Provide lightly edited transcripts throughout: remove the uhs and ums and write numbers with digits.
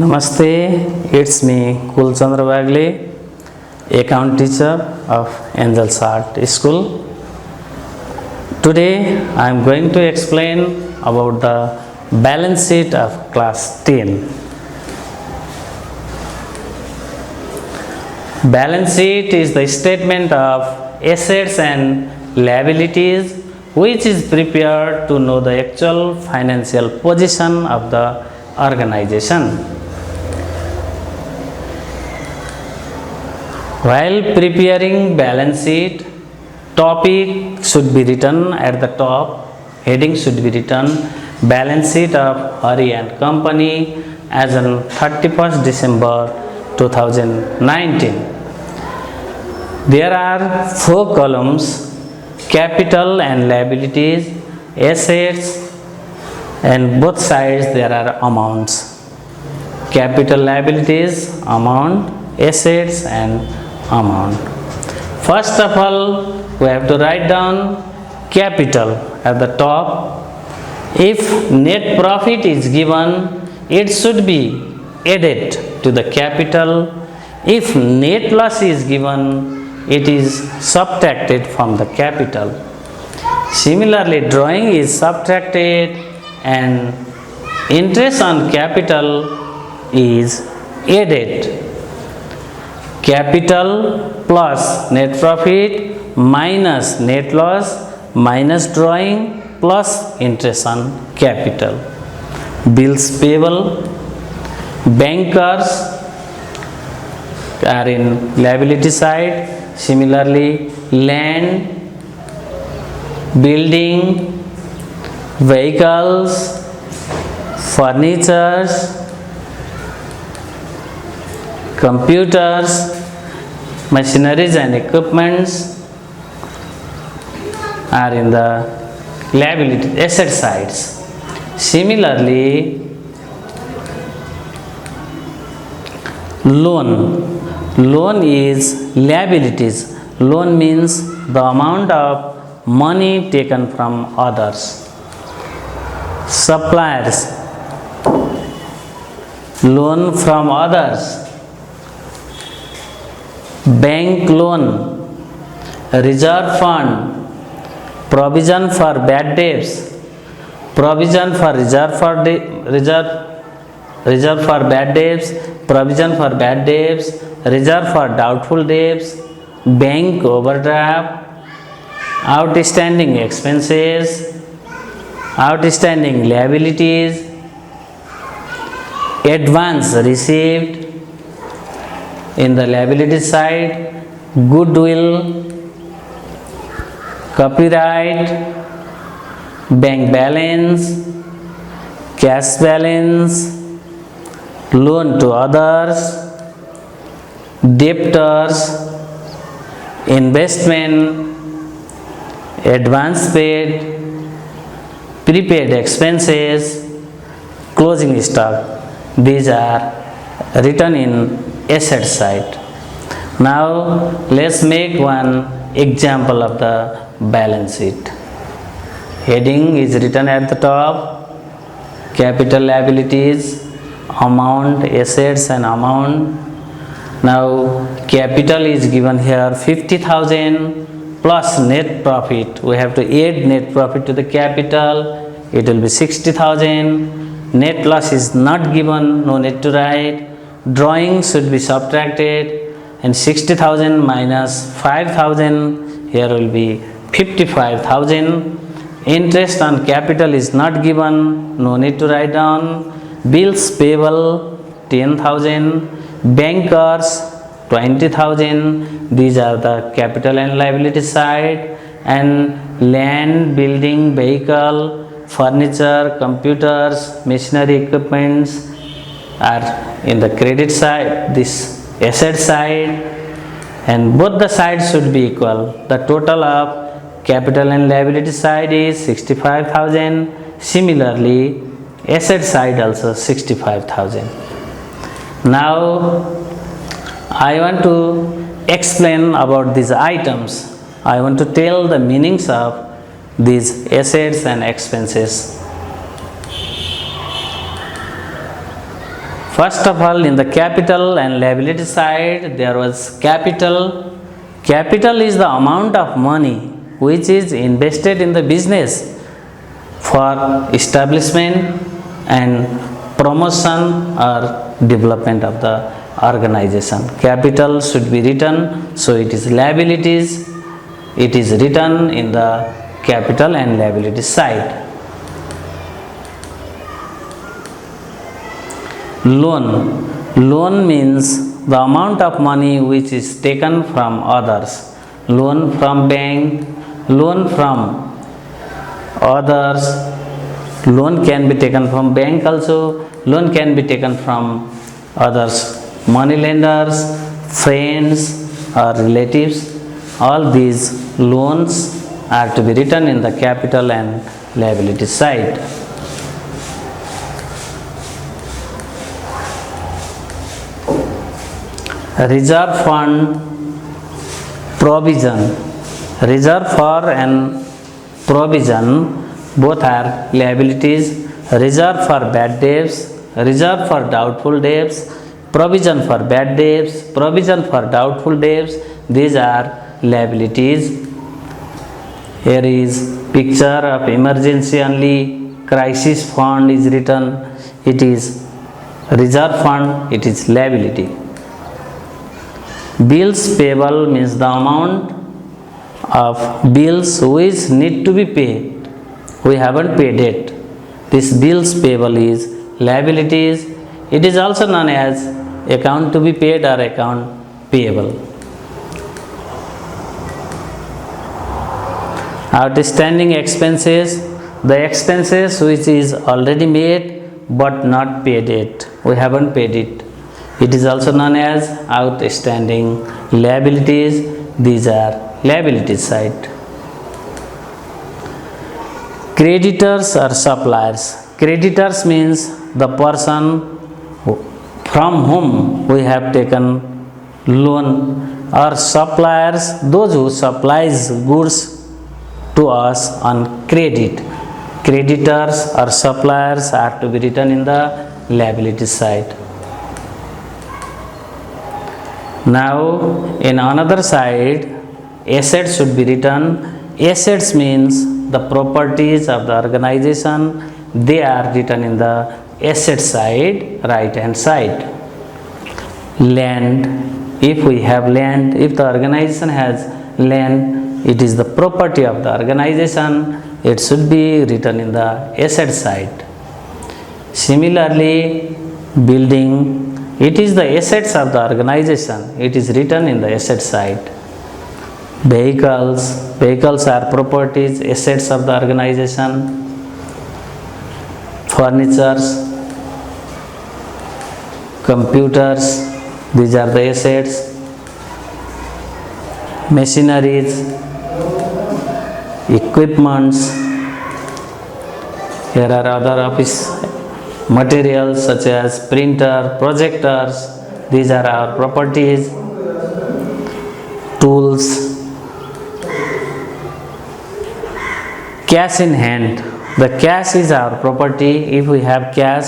Namaste, it's me Kulchandra Bagle, account teacher of Angels Art School. Today I am going to explain about the balance sheet of class 10. Balance sheet is the statement of assets and liabilities which is prepared to know the actual financial position of the organization. While preparing balance sheet, topic should be written at the top, heading should be written balance sheet of Hari and Company as on 31st December 2019. There are 4 columns: capital and liabilities, assets, and both sides there are amounts. Capital, liabilities, amount, assets and amount. First of all, we have to write down capital at the top. If net profit is given, it should be added to the capital. If net loss is given, it is subtracted from the capital. Similarly, drawing is subtracted and interest on capital is added. Capital plus net profit minus net loss minus drawing plus interest on capital. Bills payable, bankers are in liability side. Similarly, land, building, vehicles, furnitures, computers, machineries and equipments are in the liability asset sides. Similarly, loan is liabilities. Loan means the amount of money taken from others. Suppliers, loan from others. Bank loan, reserve fund, provision for bad debts, provision for reserve for bad debts, provision for bad debts, reserve for doubtful debts, bank overdraft, outstanding expenses, outstanding liabilities, advance received. In the liability side, goodwill, copyright, bank balance, cash balance, loan to others, debtors, investment, advance paid, prepaid expenses, closing stock. These are written in asset side. Now let's make one example of the balance sheet. Heading is written at the top, capital, liabilities, amount, assets and amount. Now capital is given here 50,000 plus net profit. We have to add net profit to the capital. It will be 60,000. Net loss is not given, no need to write. Drawing should be subtracted and 60,000 minus 5,000, here will be 55,000. Interest on capital is not given, no need to write down. Bills payable 10,000, bankers 20,000. These are the capital and liability side, and land, building, vehicle, furniture, computers, machinery, equipments are in the credit side, this asset side, and both the sides should be equal. The total of capital and liability side is 65,000. Similarly, asset side also 65,000. Now I want to explain about these items. I want to tell the meanings of these assets and expenses. First of all, in the capital and liability side, there was capital. Capital is the amount of money which is invested in the business for establishment and promotion or development of the organization. Capital should be written, so it is liabilities. It is written in the capital and liability side. Loan. Loan means the amount of money which is taken from others. Loan from bank, loan from others. Loan can be taken from bank also. Loan can be taken from others, money lenders, friends or relatives. All these loans are to be written in the capital and liability side. Reserve fund, provision. Reserve for and provision both are liabilities. Reserve for bad debts, reserve for doubtful debts, provision for bad debts, provision for doubtful debts. These are liabilities. Here is picture of emergency only. Crisis fund is written. It is reserve fund. It is liability. Bills payable means the amount of bills which need to be paid. We haven't paid it. This bills payable is liabilities. It is also known as account to be paid or account payable. Outstanding expenses. The expenses which is already made but not paid it. We haven't paid it. It is also known as outstanding liabilities. These are liabilities side. Creditors or suppliers. Creditors means the person from whom we have taken loan, or suppliers, those who supplies goods to us on credit. Creditors or suppliers are to be written in the liability side. Now, in another side, assets should be written. Assets means the properties of the organization. They are written in the asset side, right hand side. Land. If we have land, if the organization has land, it is the property of the organization. It should be written in the asset side. Similarly, building. It is the assets of the organization. It is written in the asset side. Vehicles. Vehicles are properties, assets of the organization. Furnitures. Computers. These are the assets. Machineries. Equipments. Here are other office materials such as printer, projectors. These are our properties. Tools. Cash in hand. The cash is our property. If we have cash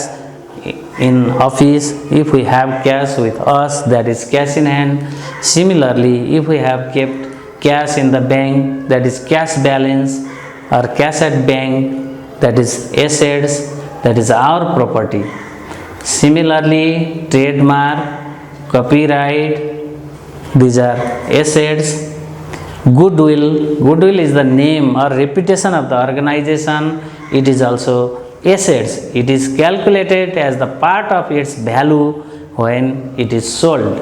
in office, if we have cash with us, that is cash in hand. Similarly, if we have kept cash in the bank, that is cash balance, or cash at bank, that is assets. That is our property. Similarly, trademark, copyright, these are assets. Goodwill. Goodwill is the name or reputation of the organization. It is also assets. It is calculated as the part of its value when it is sold.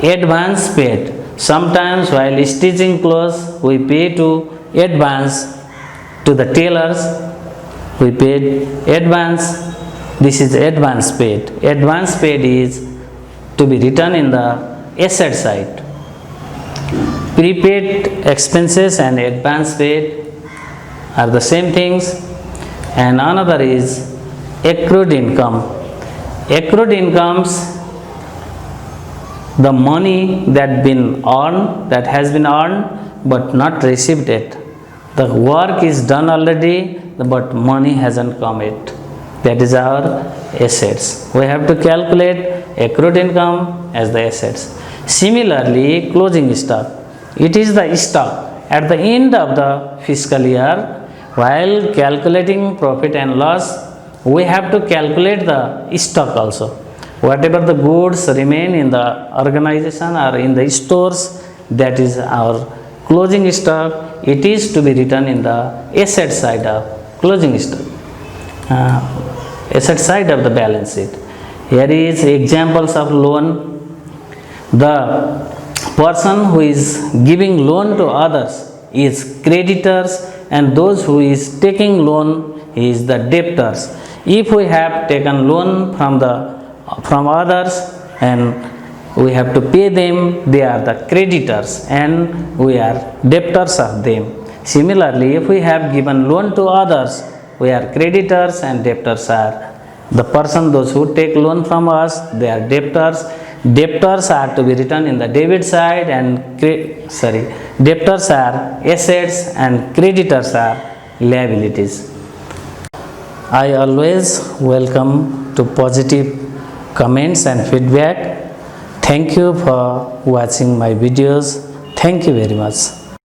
Advance paid. Sometimes while stitching clothes, we pay to advance to the tailors. We paid advance. This is advance paid. Advance paid is to be written in the asset side. Prepaid expenses and advance paid are the same things. And another is accrued income. Accrued incomes, the money that has been earned but not received yet. The work is done already, but money hasn't come yet. that is our assets. We have to calculate accrued income as the assets. Similarly, closing stock, it is the stock at the end of the fiscal year. While calculating profit and loss, we have to calculate the stock also. Whatever the goods remain in the organization or in the stores, that is our closing stock. It is to be written in the asset side of closing stock, asset side of the balance sheet. Here is examples of loan. The person who is giving loan to others is creditors, and those who is taking loan is the debtors. If we have taken loan from others and we have to pay them, they are the creditors and we are debtors of them. Similarly, if we have given loan to others, we are creditors and debtors are the person. Those who take loan from us, they are debtors. Debtors are to be written in the debit side, and debtors are assets and creditors are liabilities. I always welcome to positive comments and feedback. Thank you for watching my videos. Thank you very much.